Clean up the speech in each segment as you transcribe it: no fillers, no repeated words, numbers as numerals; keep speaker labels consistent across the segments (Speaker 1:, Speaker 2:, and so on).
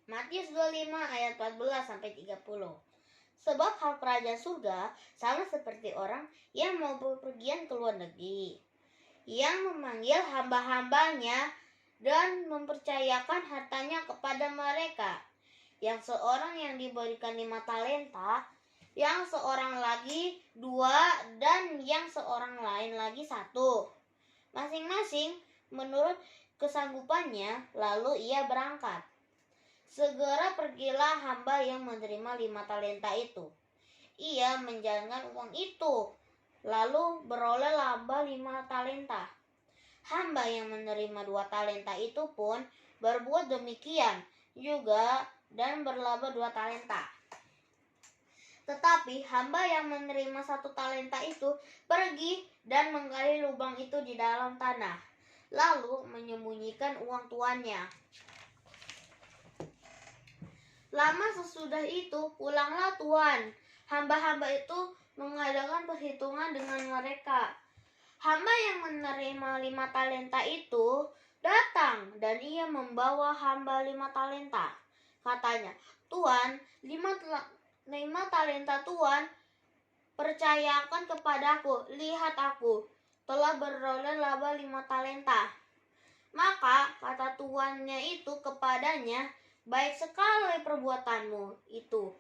Speaker 1: Matius 25 ayat 14-30. Sebab hak kerajaan surga sama seperti orang yang mau bepergian ke luar negeri, yang memanggil hamba-hambanya dan mempercayakan hartanya kepada mereka. Yang seorang yang diberikan 5 talenta, yang seorang lagi 2, dan yang seorang lain lagi 1, masing-masing menurut kesanggupannya. Lalu ia berangkat. Segera pergilah hamba yang menerima 5 talenta itu. Ia menjalankan uang itu, lalu beroleh laba 5 talenta. Hamba yang menerima 2 talenta itu pun berbuat demikian juga dan berlaba 2 talenta. Tetapi hamba yang menerima 1 talenta itu pergi dan menggali lubang itu di dalam tanah, lalu menyembunyikan uang tuannya. Lama sesudah itu pulanglah tuan. Hamba-hamba itu mengadakan perhitungan dengan mereka. Hamba yang menerima 5 talenta itu datang dan ia membawa hamba 5 talenta. Katanya, "Tuan, 5 talenta Tuan percayakan kepadaku. Lihat, aku telah beroleh laba 5 talenta." Maka kata tuannya itu kepadanya, "Baik sekali perbuatanmu itu,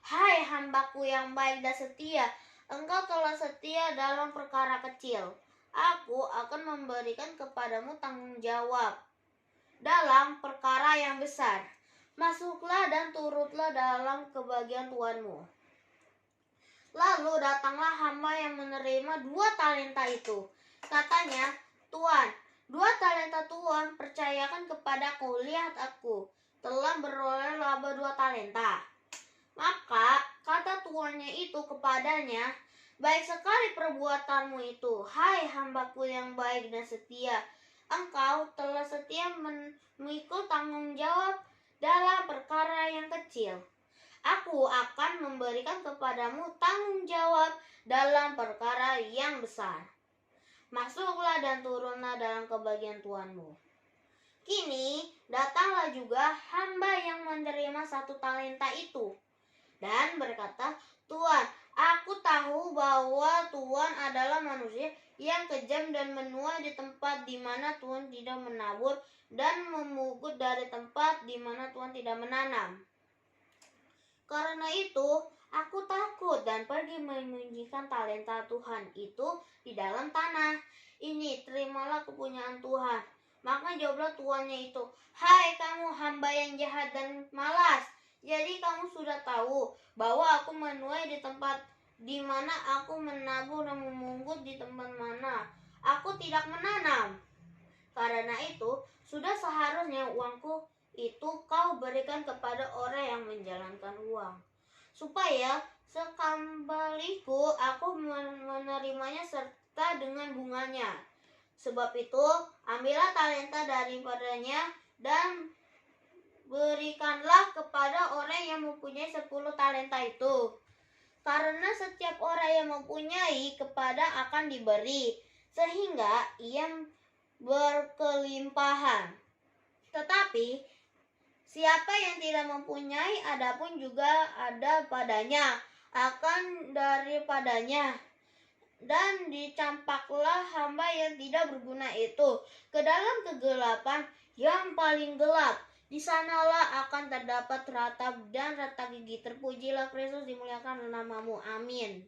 Speaker 1: hai hambaku yang baik dan setia. Engkau telah setia dalam perkara kecil. Aku akan memberikan kepadamu tanggung jawab dalam perkara yang besar. Masuklah dan turutlah dalam kebahagiaan tuanmu." Lalu datanglah hamba yang menerima 2 talenta itu. Katanya, "Tuan, 2 talenta Tuan percayakan kepadaku. Lihat, aku telah beroleh laba 2 talenta. Maka kata tuannya itu kepadanya, "Baik sekali perbuatanmu itu, hai hambaku yang baik dan setia. Engkau telah setia memikul tanggung jawab dalam perkara yang kecil. Aku akan memberikan kepadamu tanggung jawab dalam perkara yang besar. Masuklah dan turunlah dalam kebahagiaan tuanmu." Kini datanglah juga hamba yang menerima 1 talenta itu dan berkata, "Tuan, aku tahu bahwa Tuan adalah manusia yang kejam dan menuai di tempat di mana Tuan tidak menabur dan memungut dari tempat di mana Tuan tidak menanam. Karena itu, aku takut dan pergi menyembunyikan talenta Tuhan itu di dalam tanah. Ini, terimalah kepunyaan Tuhan." Maka jawablah tuannya itu, "Hai kamu hamba yang jahat dan malas. Jadi kamu sudah tahu bahwa aku menuai di tempat di mana aku menabur dan memungut di tempat mana aku tidak menanam. Karena itu, sudah seharusnya uangku itu kau berikan kepada orang yang menjalankan uang, supaya sekembaliku aku menerimanya serta dengan bunganya. Sebab itu, ambillah talenta daripadanya dan berikanlah kepada orang yang mempunyai 10 talenta itu. Karena setiap orang yang mempunyai kepada akan diberi, sehingga ia berkelimpahan. Tetapi siapa yang tidak mempunyai, adapun juga ada padanya, akan daripadanya. Dan dicampaklah hamba yang tidak berguna itu ke dalam kegelapan yang paling gelap. Di sanalah akan terdapat ratap dan retak gigi. Terpujilah Kristus, dimuliakan namamu. Amin.